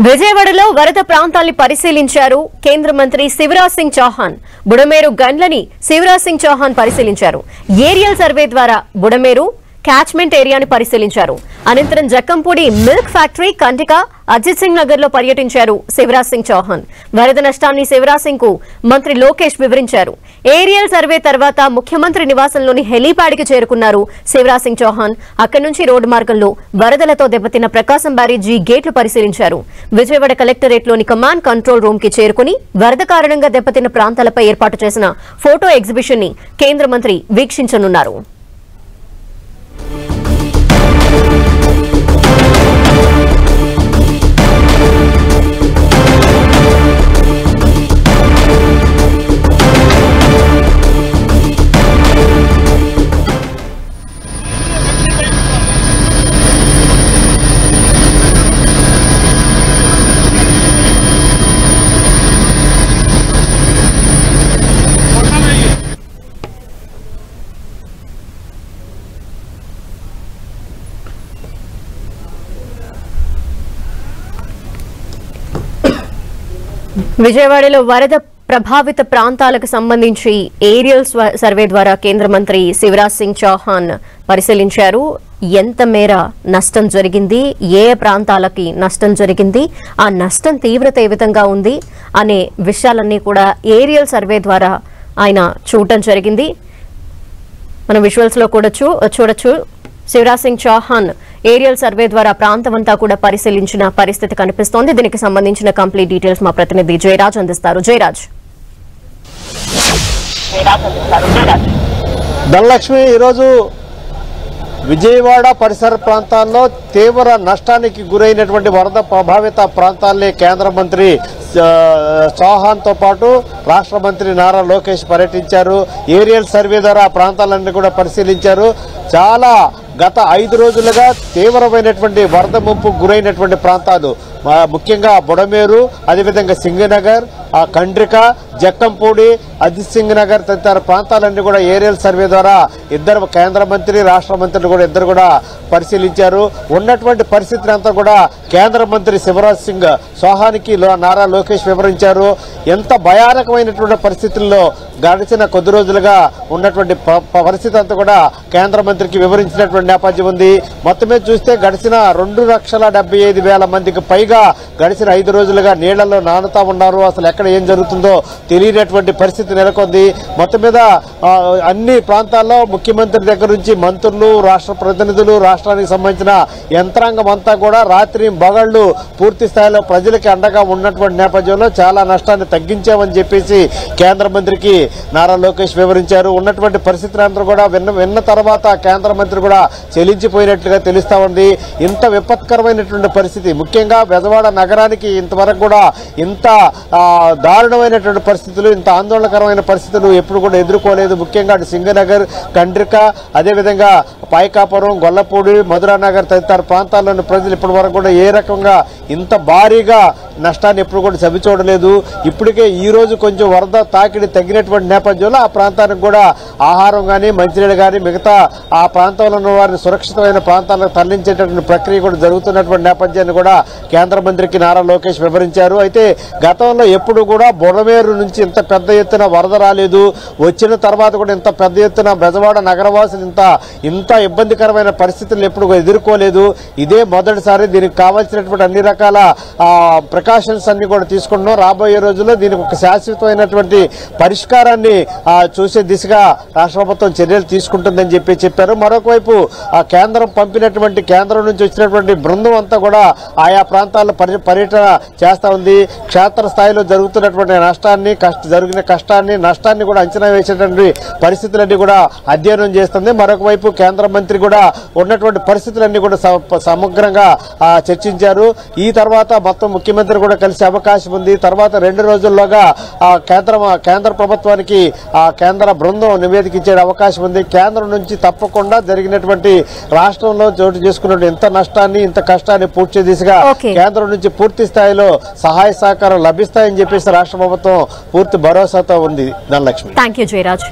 విజయవాడలో వరద ప్రాంతాల్ని పరిశీలించారు కేంద్ర మంత్రి శివరాజ్ సింగ్ చౌహాన్. బుడమేరు గండ్లని శివరాజ్ సింగ్ చౌహాన్ పరిశీలించారు. ఏరియల్ సర్వే ద్వారా బుడమేరు క్యాచ్మెంట్ ఏరియాని పరిశీలించారు. అనంతరం జక్కంపూడి మిల్క్ ఫ్యాక్టరీ, కంటిక, అజిత్ సింగ్ నగర్ లో పర్యటించారు శివరాజ్ సింగ్ చౌహాన్. వరద నష్టాన్ని శివరాజ్ సింగ్ కు మంత్రి లోకేష్ వివరించారు. ఏరియల్ సర్వే తర్వాత ముఖ్యమంత్రి నివాసంలోని హెలీప్యాడ్ కి చేరుకున్నారు శివరాజ్ సింగ్ చౌహాన్. అక్కడి నుంచి రోడ్డు మార్గంలో వరదలతో దెబ్బతిన్న ప్రకాశం బ్యారేజీ గేట్లు పరిశీలించారు. విజయవాడ కలెక్టరేట్ లోని కమాండ్ కంట్రోల్ రూమ్ కి చేరుకుని వరద కారణంగా దెబ్బతిన్న ప్రాంతాలపై ఏర్పాటు చేసిన ఫోటో ఎగ్జిబిషన్ ని కేంద్ర మంత్రి వీక్షించనున్నారు. విజయవాడలో వరద ప్రభావిత ప్రాంతాలకు సంబంధించి ఏరియల్ సర్వే ద్వారా కేంద్ర మంత్రి శివరాజ్ సింగ్ చౌహాన్ పరిశీలించారు. ఎంత మేర నష్టం జరిగింది, ఏ ప్రాంతాలకి నష్టం జరిగింది, ఆ నష్టం తీవ్రత ఏ విధంగా ఉంది అనే విషయాలన్నీ కూడా ఏరియల్ సర్వే ద్వారా ఆయన చూడటం జరిగింది. మనం విజువల్స్ లో కూడా చూడొచ్చు. శివరాజ్ సింగ్ చౌహాన్ ఏరియల్ సర్వే ద్వారా ప్రాంతమంతా కూడా పరిశీలించిన పరిస్థితి కనిపిస్తోంది. దీనికి సంబంధించిన కంప్లీట్ డీటెయిల్స్ మా ప్రతినిధి జయరాజ్ అందిస్తారు. జయరాజ్. ధనలక్ష్మి, ఈరోజు విజయవాడ పరిసర ప్రాంతాల్లో తీవ్ర నష్టానికి గురైనటువంటి వరద ప్రభావిత ప్రాంతాల్ని కేంద్ర మంత్రి చౌహాన్తో పాటు రాష్ట్ర మంత్రి నారా లోకేష్ పర్యటించారు. ఏరియల్ సర్వే ద్వారా ఆ ప్రాంతాలన్నీ కూడా పరిశీలించారు. చాలా గత 5 రోజులుగా తీవ్రమైనటువంటి వరద ముంపు గురైనటువంటి ప్రాంతాలు, ముఖ్యంగా బుడమేరు, అదేవిధంగా సింగనగర్, కండ్రిక, జక్కంపూడి, అజిత్ సింగ్ నగర్ తదితర ప్రాంతాలన్నీ కూడా ఏరియల్ సర్వే ద్వారా ఇద్దరు కేంద్ర మంత్రి, రాష్ట్ర మంత్రులు కూడా ఇద్దరు కూడా పరిశీలించారు. ఉన్నటువంటి పరిస్థితిని అంతా కూడా కేంద్ర మంత్రి శివరాజ్ సింగ్ చౌహాన్కి నారా లోకేష్ వివరించారు. ఎంత భయానకమైనటువంటి పరిస్థితుల్లో గడిచిన కొద్ది రోజులుగా ఉన్నటువంటి పరిస్థితి అంతా కూడా కేంద్ర మంత్రికి వివరించినటువంటి నేపథ్యం ఉంది. మొత్తమే చూస్తే గడిచిన 2,75,000 మందికి పైగా గడిచిన 5 రోజులుగా నీళ్లలో నానుతా ఉన్నారు. అసలు ఎక్కడ ఏం జరుగుతుందో తెలియనటువంటి పరిస్థితి నెలకొంది. మొత్తం మీద అన్ని ప్రాంతాల్లో ముఖ్యమంత్రి దగ్గర నుంచి మంత్రులు, రాష్ట్ర ప్రతినిధులు, రాష్ట్రానికి సంబంధించిన యంత్రాంగం అంతా కూడా రాత్రి బగళ్లు పూర్తి స్థాయిలో ప్రజలకి అండగా ఉన్నటువంటి నేపథ్యంలో చాలా నష్టాన్ని తగ్గించామని చెప్పేసి కేంద్ర మంత్రికి నారా లోకేష్ వివరించారు. ఉన్నటువంటి పరిస్థితులంతా కూడా విన్న తర్వాత కేంద్ర మంత్రి కూడా చెలించిపోయినట్లుగా తెలుస్తా ఉంది. ఇంత విపత్కరమైనటువంటి పరిస్థితి, ముఖ్యంగా బెజవాడ నగరానికి ఇంతవరకు కూడా ఇంత దారుణమైనటువంటి పరిస్థితులు, ఇంత ఆందోళనకరమైన పరిస్థితులు ఎప్పుడు కూడా ఎదుర్కోలేదు. ముఖ్యంగా సింగనగర్, కండ్రిక, అదేవిధంగా పాయకాపురం, గొల్లపూడి, మధురానగర్ తదితర ప్రాంతాల్లోని ప్రజలు ఇప్పటి వరకు కూడా ఏ రకంగా ఇంత భారీగా నష్టాన్ని ఎప్పుడు కూడా చవి చూడలేదు. ఇప్పటికే ఈ రోజు కొంచెం వరద తాకిడి తగ్గినటువంటి నేపథ్యంలో ఆ ప్రాంతానికి కూడా ఆహారం కానీ, మంచినీళ్ళు కానీ, మిగతా ఆ ప్రాంతంలో ఉన్న వారిని సురక్షితమైన ప్రాంతాలకు తరలించేటటువంటి ప్రక్రియ కూడా జరుగుతున్నటువంటి నేపథ్యాన్ని కూడా కేంద్ర మంత్రికి నారా లోకేష్ వివరించారు. అయితే గతంలో ఎప్పుడు కూడా బుడమేరు నుంచి ఇంత పెద్ద ఎత్తున వరద రాలేదు. వచ్చిన తర్వాత కూడా ఇంత పెద్ద ఎత్తున బెజవాడ నగరవాసులు ఇంత ఇబ్బందికరమైన పరిస్థితులను ఎప్పుడు ఎదుర్కోలేదు. ఇదే మొదటిసారి. దీనికి కావాల్సినటువంటి అన్ని రకాల ప్రికాషన్స్ అన్ని కూడా తీసుకుంటున్నాం. రాబోయే రోజుల్లో దీనికి ఒక శాశ్వతమైనటువంటి పరిష్కారాన్ని చూసే దిశగా రాష్ట్ర ప్రభుత్వం చర్యలు తీసుకుంటుందని చెప్పారు. మరొక వైపు కేంద్రం నుంచి వచ్చినటువంటి బృందం అంతా కూడా ఆయా ప్రాంతాల్లో పర్యటన చేస్తా ఉంది. క్షేత్రస్థాయిలో జరుగుతున్నటువంటి జరిగిన కష్టాన్ని, నష్టాన్ని కూడా అంచనా వేసేటువంటి పరిస్థితులన్నీ కూడా అధ్యయనం చేస్తుంది. మరొక వైపు కేంద్ర మంత్రి కూడా ఉన్నటువంటి పరిస్థితులన్నీ కూడా సమగ్రంగా చర్చించారు. ఈ తర్వాత మొత్తం ముఖ్యమంత్రి కూడా కలిసే అవకాశం ఉంది. తర్వాత 2 రోజుల్లోగా కేంద్ర ప్రభుత్వానికి కేంద్ర బృందం నివేదిక ఇచ్చే అవకాశం ఉంది. కేంద్రం నుంచి తప్పకుండా జరిగినటువంటి రాష్ట్రంలో చోటు చేసుకున్నటువంటి ఇంత నష్టాన్ని, ఇంత కష్టాన్ని పూడ్చే దిశగా కేంద్రం నుంచి పూర్తి స్థాయిలో సహాయ సహకారం లభిస్తాయని చెప్పేసి రాష్ట్ర ప్రభుత్వం పూర్తి భరోసాతో ఉంది. ధనలక్ష్మి. థాంక్యూ జయరాజ్.